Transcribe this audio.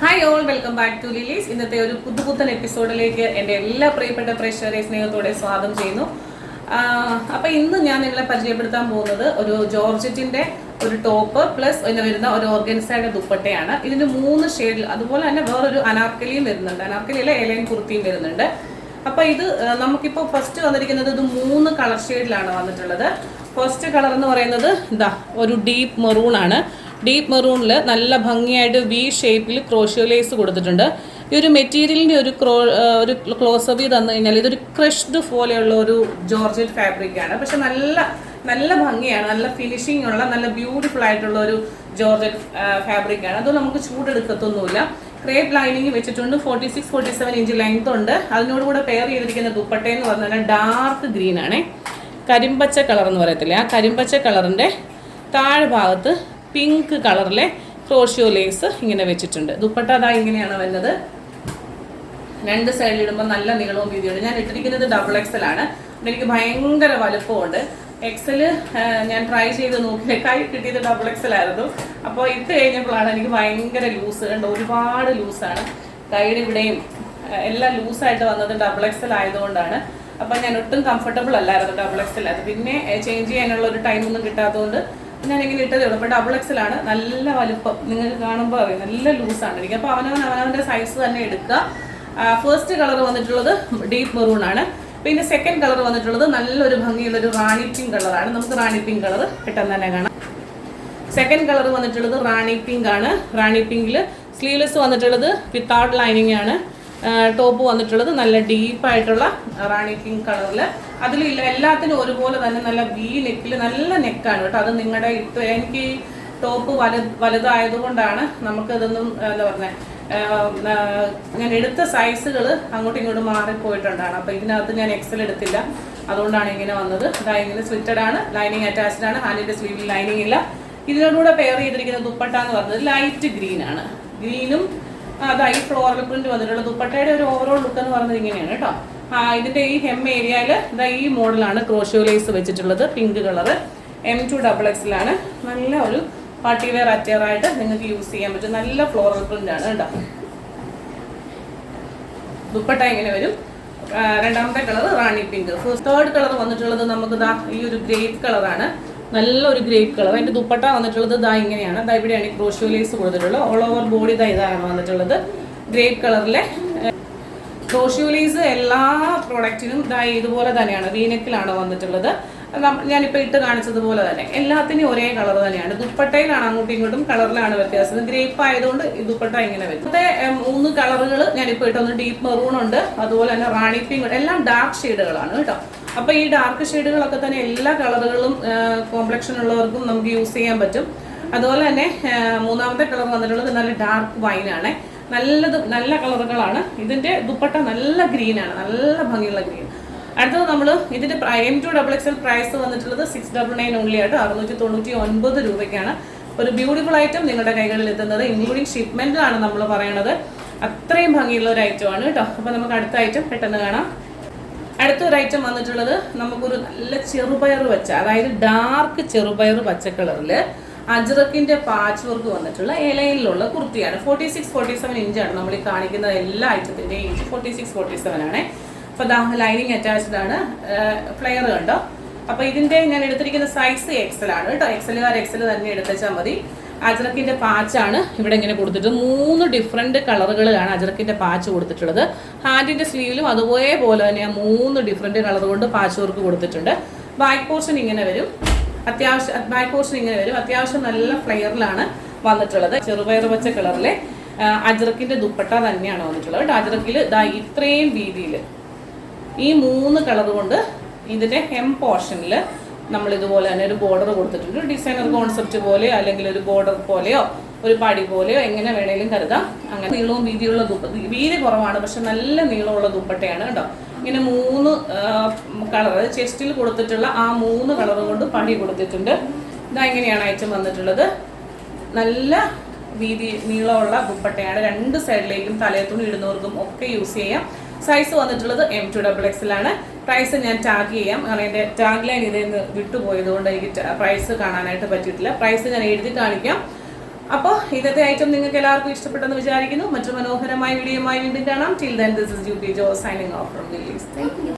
Hi all, welcome back to Lilies. ഇന്നത്തെ ഒരു പുതുപുത്തൻ എപ്പിസോഡിലേക്ക് എൻ്റെ എല്ലാ പ്രിയപ്പെട്ട പ്രേക്ഷകരെ സ്നേഹത്തോടെ സ്വാഗതം ചെയ്യുന്നു. അപ്പോൾ ഇന്ന് ഞാൻ നിങ്ങളെ പരിചയപ്പെടുത്താൻ പോകുന്നത് ഒരു ജോർജറ്റിൻ്റെ ഒരു ടോപ്പ് പ്ലസ് ഇതിന് വരുന്ന ഒരു ഓർഗൻസയുടെ ദുപ്പട്ടയാണ്. ഇതിന് 3 ഷെയ്ഡിൽ, അതുപോലെ തന്നെ വേറൊരു അനാർക്കലിയും വരുന്നുണ്ട്. അനാർക്കലിയിലെ എലൈൻ കുർത്തിയും വരുന്നുണ്ട്. അപ്പോൾ ഇത് നമുക്കിപ്പോൾ ഫസ്റ്റ് വന്നിരിക്കുന്നത് ഇത് 3 കളർ ഷെയ്ഡിലാണ് വന്നിട്ടുള്ളത്. ഫസ്റ്റ് കളർ എന്ന് പറയുന്നത് ഇതാ ഒരു ഡീപ്പ് മെറൂൺ ആണ്. ഡീപ്പ് മെറൂണിൽ നല്ല ഭംഗിയായിട്ട് വി ഷേപ്പിൽ ക്രോഷ്യോ ലേസ് കൊടുത്തിട്ടുണ്ട്. ഈ ഒരു മെറ്റീരിയലിൻ്റെ ഒരു ക്ലോസപ്പ് തന്നു കഴിഞ്ഞാൽ ഇതൊരു ക്രഷ്ഡ് പോലെയുള്ള ഒരു ജോർജറ്റ് ഫാബ്രിക്കാണ്. പക്ഷെ നല്ല ഭംഗിയാണ്, നല്ല ഫിനിഷിംഗ് ഉള്ള നല്ല ബ്യൂട്ടിഫുൾ ആയിട്ടുള്ള ഒരു ജോർജറ്റ് ഫാബ്രിക്കാണ്. അത് നമുക്ക് ചൂടെടുക്കത്തൊന്നുമില്ല. ക്രേപ്പ് ലൈനിങ് വെച്ചിട്ടുണ്ട്. 46-47 ഇഞ്ച് ലെങ്ത് ഉണ്ട്. അതിനോടുകൂടെ പെയർ ചെയ്തിരിക്കുന്ന ദുപ്പട്ടയെന്ന് പറഞ്ഞാൽ ഡാർക്ക് ഗ്രീൻ ആണ്. കരിമ്പച്ച കളർ എന്ന് പറയത്തില്ലേ, ആ കരിമ്പച്ച കളറിൻ്റെ താഴെ ഭാഗത്ത് പിങ്ക് കളറിലെ ക്രോഷ്യോ ലേസ് ഇങ്ങനെ വെച്ചിട്ടുണ്ട്. ദുപ്പട്ട അതാ ഇങ്ങനെയാണ് വരുന്നത്. 2 സൈഡിൽ ഇടുമ്പോൾ നല്ല നീളവും വീതിയുണ്ട്. ഞാൻ ഇട്ടിരിക്കുന്നത് XXL ആണ്. എനിക്ക് ഭയങ്കര വലുപ്പമുണ്ട്. XL ഞാൻ ട്രൈ ചെയ്ത് നോക്കി, കൈ കിട്ടിയത് XXL ആയിരുന്നു. അപ്പോൾ ഇട്ട് കഴിഞ്ഞപ്പോഴാണ് എനിക്ക് ഭയങ്കര ലൂസ് കണ്ടോ, ഒരുപാട് ലൂസാണ്. കൈയുടെ ഇവിടെയും എല്ലാം ലൂസായിട്ട് വന്നത് XXL ആയതുകൊണ്ടാണ്. അപ്പം ഞാൻ ഒട്ടും കംഫർട്ടബിൾ അല്ലായിരുന്നു XXL. അത് പിന്നെ ചേഞ്ച് ചെയ്യാനുള്ള ഒരു ടൈമൊന്നും കിട്ടാത്തതുകൊണ്ട് ഞാനിങ്ങനെ ഇട്ടതേ ഉള്ളൂ. അപ്പോൾ XXL ആണ്. നല്ല വലുപ്പം നിങ്ങൾക്ക് കാണുമ്പോൾ അറിയാം, നല്ല ലൂസാണ് എനിക്ക്. അപ്പോൾ അവനവൻ്റെ സൈസ് തന്നെ എടുക്കുക. ഫസ്റ്റ് കളർ വന്നിട്ടുള്ളത് ഡീപ്പ് മെറൂൺ ആണ്. പിന്നെ സെക്കൻഡ് കളർ വന്നിട്ടുള്ളത് നല്ലൊരു ഭംഗിയുള്ളൊരു റാണി പിങ്ക് കളറാണ്. നമുക്ക് റാണി പിങ്ക് കളർ പെട്ടെന്ന് തന്നെ കാണാം. സെക്കൻഡ് കളർ വന്നിട്ടുള്ളത് റാണി പിങ്ക് ആണ്. റാണി പിങ്കിൽ സ്ലീവ്ലെസ് വന്നിട്ടുള്ളത് വിത്തൗട്ട് ലൈനിങ് ആണ്. ടോപ്പ് വന്നിട്ടുള്ളത് നല്ല ഡീപ്പായിട്ടുള്ള റാണി പിങ്ക് കളറിൽ. അതിൽ എല്ലാത്തിനും ഒരുപോലെ തന്നെ നല്ല വി നെക്കിൽ നല്ല നെക്കാണ് കേട്ടോ. അത് നിങ്ങളുടെ എനിക്ക് ടോപ്പ് വലുതായതുകൊണ്ടാണ് നമുക്കതൊന്നും എന്താ പറഞ്ഞത്, ഞാൻ എടുത്ത സൈസുകൾ അങ്ങോട്ടും ഇങ്ങോട്ടും മാറിപ്പോയിട്ടുണ്ടാണ്. അപ്പോൾ ഇതിനകത്ത് ഞാൻ XL എടുത്തില്ല, അതുകൊണ്ടാണ് ഇങ്ങനെ വന്നത്. ഇങ്ങനെ സ്ലിറ്റഡ് ആണ്, ലൈനിങ് അറ്റാച്ച്ഡ് ആണ്. ഹാൻഡിൻ്റെ സ്ലീവിൽ ലൈനിങ് ഇല്ല. ഇതിനോടുകൂടെ പെയർ ചെയ്തിരിക്കുന്ന ദുപ്പട്ട എന്ന് പറയുന്നത് ലൈറ്റ് ഗ്രീൻ ആണ്. ഗ്രീനും അതായി ഫ്ലോറൽ പ്രിന്റ് വന്നിട്ടുള്ള ദുപ്പട്ടയുടെ ഒരു ഓവറോൾ ലുക്ക് എന്ന് പറയുന്നത് ഇങ്ങനെയാണ് കേട്ടോ. ഇതിൻ്റെ ഈ ഹെം ഏരിയയിൽ ഇതാ ഈ മോഡലാണ് ക്രോഷ്യോ ലേസ് വെച്ചിട്ടുള്ളത്. പിങ്ക് കളർ M2XXL ആണ്. നല്ല ഒരു പാർട്ടി വെയർ അറ്റയറായിട്ട് നിങ്ങൾക്ക് യൂസ് ചെയ്യാൻ പറ്റും. നല്ല ഫ്ലോറൽ പ്രിന്റ് ആണ് കേട്ടോ. ദുപ്പട്ട ഇങ്ങനെ വരും. രണ്ടാമത്തെ കളർ റാണി പിങ്ക്. തേർഡ് കളർ വന്നിട്ടുള്ളത് നമുക്ക് ദാ ഈ ഒരു ഗ്രേപ്പ് കളറാണ്. നല്ലൊരു ഗ്രേപ്പ് കളർ. അതിൻ്റെ ദുപ്പട്ട വന്നിട്ടുള്ളത് ദാ ഇങ്ങനെയാണ്. ദാ ഇവിടെയാണ് ഈ ക്രോഷ്യോ ലേസ് കൊടുത്തിട്ടുള്ളത്. ഓൾ ഓവർ ബോഡി ഇതാണ് വന്നിട്ടുള്ളത്. ഗ്രേപ്പ് കളറിലെ ക്രോഷ്യോ ലേസ് എല്ലാ പ്രോഡക്റ്റിനും ദാ ഇതുപോലെ തന്നെയാണ്, വീനെക്കിലാണ് വന്നിട്ടുള്ളത്. ഞാനിപ്പോൾ ഇട്ട് കാണിച്ചതുപോലെ തന്നെ എല്ലാത്തിനും ഒരേ കളർ തന്നെയാണ്. ദുപ്പട്ടയിലാണ് അങ്ങോട്ടും ഇങ്ങോട്ടും കളറിലാണ് വ്യത്യാസം. ഗ്രേപ്പ് ആയതുകൊണ്ട് ഈ ദുപ്പട്ട ഇങ്ങനെ വരും. ഇപ്പോഴത്തെ 3 കളറുകൾ ഞാനിപ്പോൾ ഇട്ടൊന്ന് ഡീപ്പ് മെറൂൺ ഉണ്ട്, അതുപോലെ തന്നെ റാണി പിങ്ക് ഉണ്ട്. എല്ലാം ഡാർക്ക് ഷെയ്ഡുകളാണ് കേട്ടോ. അപ്പോൾ ഈ ഡാർക്ക് ഷെയ്ഡുകളൊക്കെ തന്നെ എല്ലാ കളറുകളും കോംപ്ലക്ഷൻ ഉള്ളവർക്കും നമുക്ക് യൂസ് ചെയ്യാൻ പറ്റും. അതുപോലെ തന്നെ മൂന്നാമത്തെ കളർ വന്നിട്ടുള്ളത് നല്ല ഡാർക്ക് വൈനാണ്. നല്ല കളറുകളാണ്. ഇതിൻ്റെ ദുപ്പട്ട നല്ല ഗ്രീനാണ്, നല്ല ഭംഗിയുള്ള ഗ്രീൻ. അടുത്തത് നമ്മൾ ഇതിൻ്റെ M2XXL പ്രൈസ് വന്നിട്ടുള്ളത് 699 ഓൺലി ആയിട്ട് 699 രൂപയ്ക്കാണ് ഒരു ബ്യൂട്ടിഫുൾ ഐറ്റം നിങ്ങളുടെ കൈകളിൽ എത്തുന്നത്. ഇൻക്ലൂഡിങ് ഷിപ്മെൻറ്റിലാണ് നമ്മൾ പറയണത്. അത്രയും ഭംഗിയുള്ള ഒരു ഐറ്റമാണ് കേട്ടോ. അപ്പോൾ നമുക്ക് അടുത്ത ഐറ്റം പെട്ടെന്ന് കാണാം. അടുത്തൊരു ഐറ്റം വന്നിട്ടുള്ളത് നമുക്കൊരു നല്ല ചെറുപയർ വെച്ച, അതായത് ഡാർക്ക് ചെറുപയർ പച്ച കളറിൽ അജ്രക്കിൻ്റെ പാച്ച് വർക്ക് വന്നിട്ടുള്ള എലയിലുള്ള കുർത്തിയാണ്. 46-47 ഇഞ്ചാണ് നമ്മൾ ഈ കാണിക്കുന്ന എല്ലാ ഐറ്റത്തിൻ്റെയും ഇഞ്ച് 46-47 ആണ്. അപ്പോൾ ദാ ലൈനിങ് അറ്റാച്ച്ഡ് ആണ്. ഫ്ലെയർ കണ്ടോ. അപ്പോൾ ഇതിൻ്റെ ഞാൻ എടുത്തിരിക്കുന്ന സൈസ് XL ആണ് കേട്ടോ. XL തന്നെ എടുത്തുവെച്ചാൽ മതി. അജ്രക്കിൻ്റെ പാച്ചാണ് ഇവിടെ ഇങ്ങനെ കൊടുത്തിട്ട് 3 ഡിഫറെൻറ്റ് കളറുകളിലാണ് അജ്രക്കിൻ്റെ പാച്ച് കൊടുത്തിട്ടുള്ളത്. ഹാൻഡിൻ്റെ സ്ലീവിലും അതുപോലെ തന്നെ 3 ഡിഫറെൻറ്റ് കളർ കൊണ്ട് പാച്ച് വർക്ക് കൊടുത്തിട്ടുണ്ട്. ബാക്ക് പോർഷൻ ഇങ്ങനെ വരും. അത്യാവശ്യം നല്ല ഫ്ലെയറിലാണ് വന്നിട്ടുള്ളത്. ചെറുപയർ പച്ച കളറിലെ അജ്രക്കിൻ്റെ ദുപ്പട്ട തന്നെയാണ് വന്നിട്ടുള്ളത് കേട്ടോ. അജ്രക്കിൽ ഇതാ ഇത്രയും വീതിയിൽ ഈ 3 കളർ കൊണ്ട് ഇതിൻ്റെ ഹെം പോർഷനിൽ നമ്മൾ ഇതുപോലെ തന്നെ ഒരു ബോർഡർ കൊടുത്തിട്ടുണ്ട്. ഡിസൈനർ കോൺസെപ്റ്റ് പോലെ അല്ലെങ്കിൽ ഒരു ബോർഡർ പോലെയോ ഒരു പടി പോലെയോ എങ്ങനെ വേണേലും കരുതാം. അങ്ങനെ നീളവും വീതിയുള്ള വീതി കുറവാണ്, പക്ഷെ നല്ല നീളമുള്ള ദുപ്പട്ടയാണ് കേട്ടോ. ഇങ്ങനെ 3 കളർ ചെസ്റ്റിൽ കൊടുത്തിട്ടുള്ള ആ 3 കളർ കൊണ്ട് പടി കൊടുത്തിട്ടുണ്ട്. ഇതാ ഇങ്ങനെയാണ് ഐറ്റം വന്നിട്ടുള്ളത്. നല്ല വീതി നീളമുള്ള ദുപ്പട്ടയാണ്. 2 സൈഡിലേക്കും തലയത്തുണി ഇടുന്നവർക്കും ഒക്കെ യൂസ് ചെയ്യാം. സൈസ് വന്നിട്ടുള്ളത് M2XXL ആണ്. പ്രൈസ് ഞാൻ ടാഗ് ചെയ്യാം, കാരണം എൻ്റെ ടാഗ് ലൈൻ ഇതിൽ നിന്ന് വിട്ടുപോയതുകൊണ്ട് എനിക്ക് പ്രൈസ് കാണാനായിട്ട് പറ്റിയിട്ടില്ല. പ്രൈസ് ഞാൻ എഴുതി കാണിക്കാം. അപ്പോൾ ഇന്നത്തെ ഐറ്റം നിങ്ങൾക്ക് എല്ലാവർക്കും ഇഷ്ടപ്പെട്ടെന്ന് വിചാരിക്കുന്നു. മറ്റൊരു മനോഹരമായ വീഡിയോയുമായി വീണ്ടും കാണാം. Till then this is Jutty Jo signing off from Lilies. Thank U.